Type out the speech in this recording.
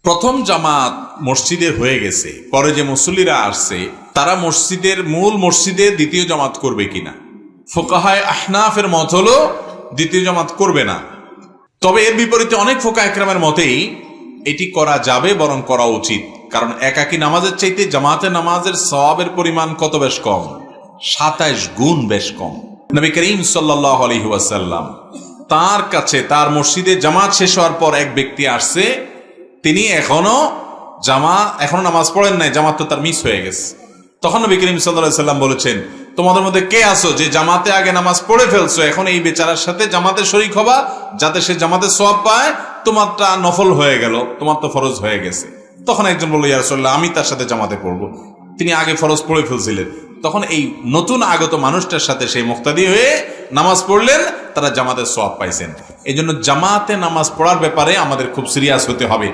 প্রথম জামাত মসজিদে হয়ে গেছে, পরে যে মুসল্লিরা আসছে তারা মূল মসজিদে দ্বিতীয় জামাত করবে কিনা। ফোকাহায়ে আহনাফের মত হলো দ্বিতীয় জামাত করবে না। তবে এর বিপরীতে অনেক ফোকাহে কেরামের মতেই এটি করা যাবে, বরং করা উচিত। কারণ একাকী নামাজের চাইতে জামাতে নামাজের সওয়াবের পরিমাণ কত বেশ কম, 27 গুণ বেশ কম। নবী করিম সাল্লাল্লাহু আলাইহি ওয়াসাল্লাম তার কাছে তার মসজিদে জামাত শেষ হওয়ার পর এক ব্যক্তি আসছে, তিনি এখনো নামাজ পড়েন নাই, জামাত তো তার মিস হয়ে গেছে। তখন নবী করিম সাল্লাল্লাহু আলাইহি ওয়াসাল্লাম বলেছেন, তোমাদের মধ্যে কে আছো যে জামাতে আগে নামাজ পড়ে ফেলছো, এখন এই বেচারার সাথে জামাতে শরীক হবা যাতে সে জামাতে সওয়াব পায়, তোমারটা নফল হয়ে গেল, তোমার তো ফরজ হয়ে গেছে। তখন একজন বলল, ইয়া রাসূলুল্লাহ, আমি তার সাথে জামাতে পড়বো। তিনি আগে ফরজ পড়ে ফেলছিলেন। তখন এই নতুন আগত মানুষটার সাথে সেই মুক্তাদি হয়ে নামাজ পড়লেন, তারা জামাতের সওয়াব পাইছেন। এই জন্য জামাতে নামাজ পড়ার ব্যাপারে আমাদের খুব সিরিয়াস হতে হবে।